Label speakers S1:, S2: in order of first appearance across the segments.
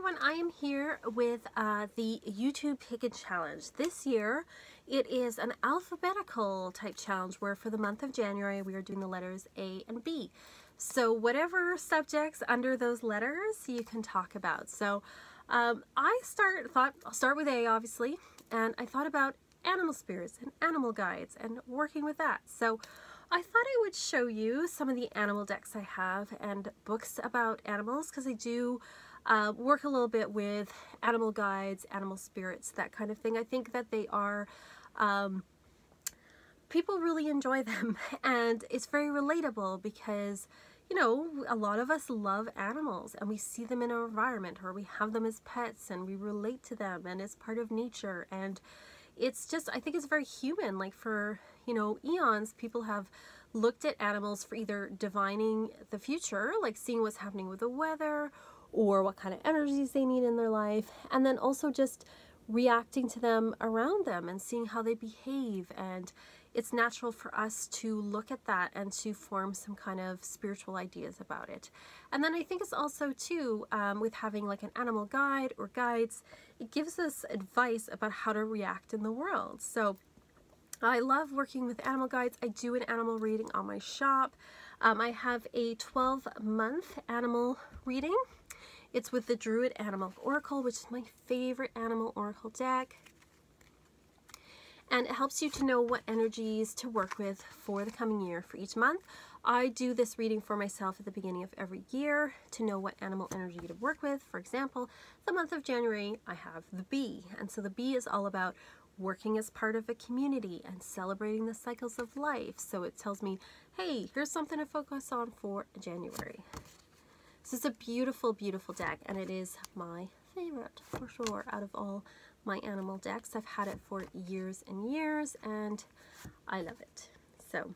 S1: everyone, I am here with the YouTube Pagan challenge. This year it is an alphabetical type challenge where for the month of January we are doing the letters A and B. So whatever subjects under those letters you can talk about. So thought I'll start with A, obviously, and I thought about animal spirits and animal guides and working with that. So I thought I would show you some of the animal decks I have and books about animals, because I do work a little bit with animal guides, animal spirits, that kind of thing. I think that they are, people really enjoy them, and it's very relatable because, you know, a lot of us love animals and we see them in our environment, or we have them as pets and we relate to them and it's part of nature. And it's just, I think it's very human. Like for, you know, eons, people have looked at animals for either divining the future, like seeing what's happening with the weather or what kind of energies they need in their life, and then also just reacting to them around them and seeing how they behave. And it's natural for us to look at that and to form some kind of spiritual ideas about it. And then I think it's also too, with having like an animal guide or guides, it gives us advice about how to react in the world. So I love working with animal guides. I do an animal reading on my shop. I have a 12-month animal reading. It's with the Druid Animal Oracle, which is my favorite animal oracle deck. And it helps you to know what energies to work with for the coming year for each month. I do this reading for myself at the beginning of every year to know what animal energy to work with. For example, the month of January, I have the bee. And so the bee is all about working as part of a community and celebrating the cycles of life. So it tells me, hey, here's something to focus on for January. So it's a beautiful, beautiful deck, and it is my favorite for sure out of all my animal decks. I've had it for years and years, and I love it. So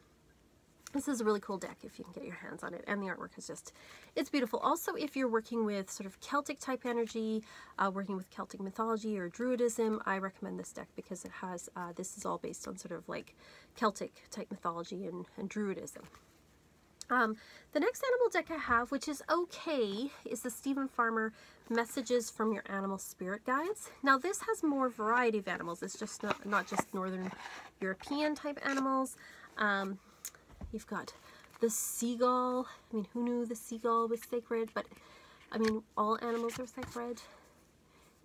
S1: this is a really cool deck if you can get your hands on it, and the artwork is just, it's beautiful. Also, if you're working with sort of Celtic type energy, working with Celtic mythology or Druidism, I recommend this deck because it has, this is all based on sort of like Celtic type mythology and Druidism. The next animal deck I have, which is okay, is the Stephen Farmer Messages from Your Animal Spirit Guides. Now this has more variety of animals. It's just not just Northern European type animals. You've got the seagull. I mean, who knew the seagull was sacred? But I mean, all animals are sacred.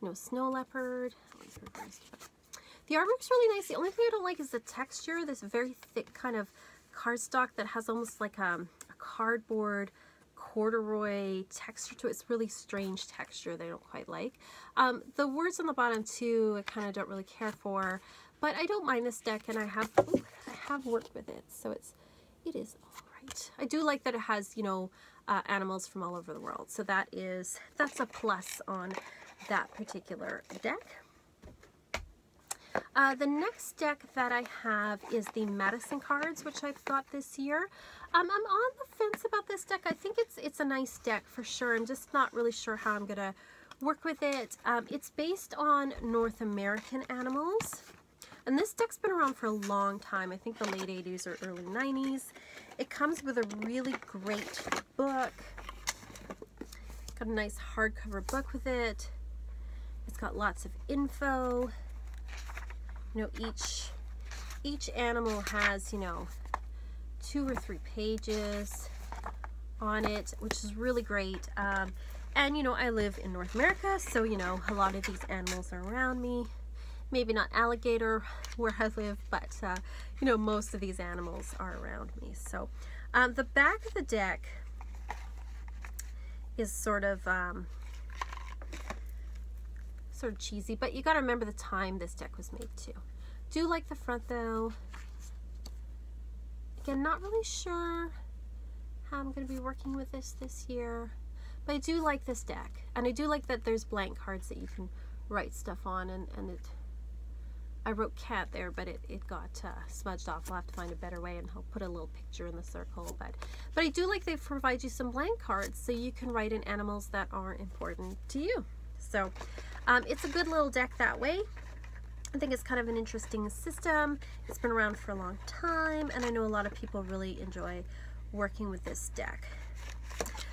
S1: You know, snow leopard. The artwork's really nice. The only thing I don't like is the texture. This very thick kind of cardstock that has almost like a cardboard corduroy texture to it. It's really strange texture that I don't quite like. The words on the bottom too, I kind of don't really care for, but I don't mind this deck, and I have worked with it, so it is all right. I do like that it has, you know, animals from all over the world, so that's a plus on that particular deck. The next deck that I have is the Medicine cards, which I've got this year. I'm on the fence about this deck. I think it's a nice deck for sure. I'm just not really sure how I'm gonna work with it. It's based on North American animals, and this deck's been around for a long time. I think the late 80s or early 90s. It comes with a really great book. Got a nice hardcover book with it. It's got lots of info. You know, each animal has, you know, 2 or 3 pages on it, which is really great. And you know, I live in North America, so you know, a lot of these animals are around me. Maybe not alligator where I live, but you know, most of these animals are around me. So the back of the deck is sort of cheesy, but you got to remember the time this deck was made too. Do like the front though. Again, not really sure how I'm going to be working with this year, but I do like this deck, and I do like that there's blank cards that you can write stuff on, and I wrote cat there, but it got smudged off. I'll have to find a better way, and I'll put a little picture in the circle, but I do like they provide you some blank cards so you can write in animals that are important to you. So it's a good little deck that way. I think it's kind of an interesting system. It's been around for a long time, and I know a lot of people really enjoy working with this deck.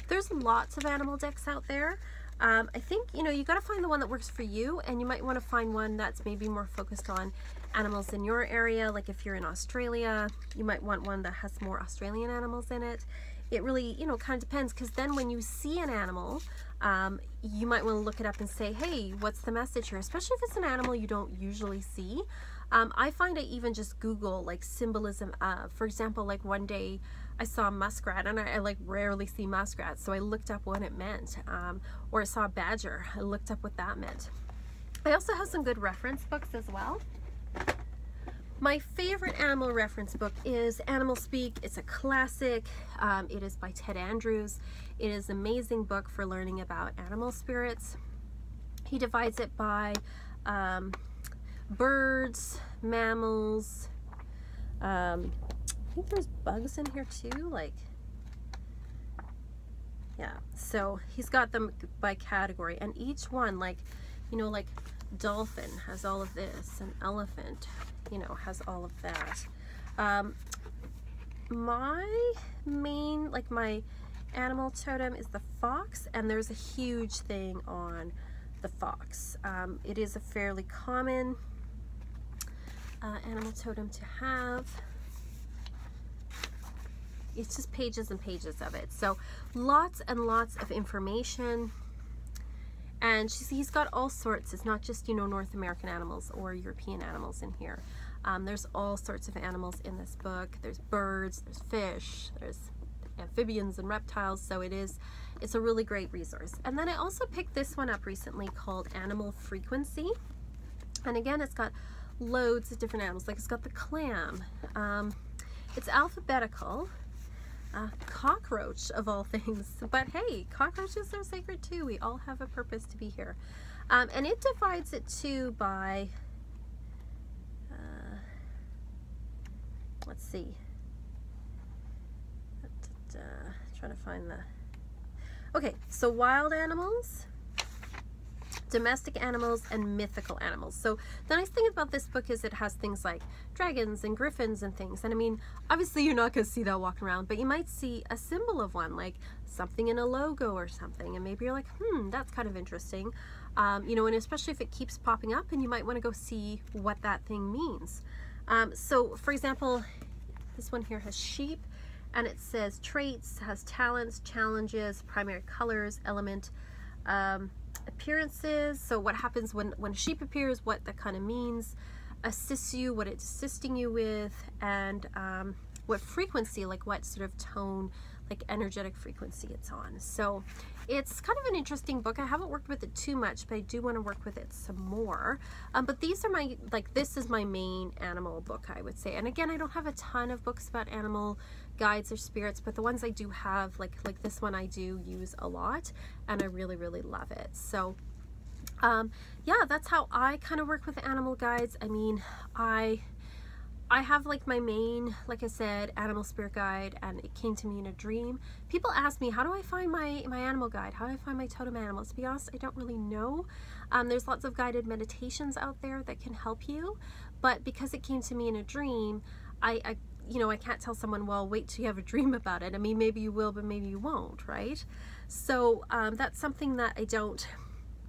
S1: There's lots of animal decks out there. I think, you know, you got to find the one that works for you, and you might want to find one that's maybe more focused on animals in your area. Like if you're in Australia, you might want one that has more Australian animals in it. It really, you know, kind of depends, because then when you see an animal, you might want to look it up and say, hey, what's the message here? Especially if it's an animal you don't usually see. I find I even just Google like symbolism of, for example, like one day I saw a muskrat, and I like rarely see muskrats, so I looked up what it meant. Or I saw a badger, I looked up what that meant. I also have some good reference books as well. My favorite animal reference book is Animal Speak. It's a classic. It is by Ted Andrews. It is an amazing book for learning about animal spirits. He divides it by birds, mammals. I think there's bugs in here too. Like, yeah. So he's got them by category, and each one, like, you know, like dolphin has all of this, and elephant, you know, has all of that. My main, like my animal totem is the fox, and there's a huge thing on the fox. It is a fairly common animal totem to have. It's just pages and pages of it. So lots and lots of information. And he's got all sorts. It's not just, you know, North American animals or European animals in here. There's all sorts of animals in this book. There's birds, there's fish, there's amphibians and reptiles. So it's a really great resource. And then I also picked this one up recently called Animal Frequency. And again, it's got loads of different animals. Like it's got the clam. It's alphabetical. Cockroach of all things, but hey, cockroaches are sacred too. We all have a purpose to be here. And it divides it too by let's see, trying to find the, okay, so wild animals, domestic animals, and mythical animals. So the nice thing about this book is it has things like dragons and griffins and things. And I mean, obviously you're not going to see that walking around, but you might see a symbol of one, like something in a logo or something. And maybe you're like, that's kind of interesting. You know, and especially if it keeps popping up, and you might want to go see what that thing means. So for example, this one here has sheep, and it says traits, has talents, challenges, primary colors, element, appearances, so what happens when a sheep appears, what that kind of means, assists you, what it's assisting you with, and what frequency, like what sort of tone, like energetic frequency it's on. So it's kind of an interesting book. I haven't worked with it too much, but I do want to work with it some more. But these are my, like, this is my main animal book, I would say. And again, I don't have a ton of books about animal guides or spirits, but the ones I do have, like this one, I do use a lot, and I really, really love it. So yeah, that's how I kind of work with animal guides. I mean, I have like my main, like I said, animal spirit guide, and it came to me in a dream. People ask me, how do I find my animal guide? How do I find my totem animals? To be honest, I don't really know. There's lots of guided meditations out there that can help you, but because it came to me in a dream, you know, I can't tell someone, well, wait till you have a dream about it. I mean, maybe you will, but maybe you won't, right? So that's something that I don't.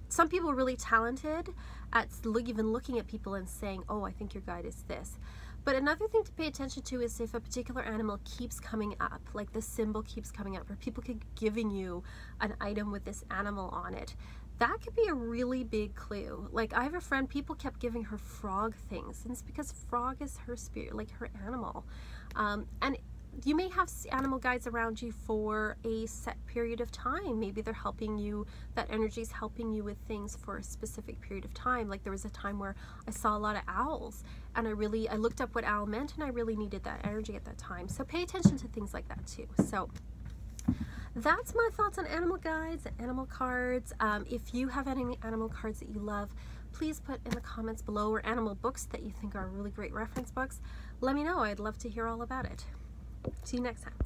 S1: Some people are really talented at even looking at people and saying, oh, I think your guide is this. But another thing to pay attention to is if a particular animal keeps coming up, like the symbol keeps coming up, or people keep giving you an item with this animal on it. That could be a really big clue. Like I have a friend, people kept giving her frog things, and it's because frog is her spirit, like her animal. And you may have animal guides around you for a set period of time. Maybe they're helping you, that energy is helping you with things for a specific period of time. Like there was a time where I saw a lot of owls, and I looked up what owl meant, and I really needed that energy at that time. So pay attention to things like that too. So that's my thoughts on animal guides and animal cards. If you have any animal cards that you love, please put in the comments below, or animal books that you think are really great reference books. Let me know. I'd love to hear all about it. See you next time.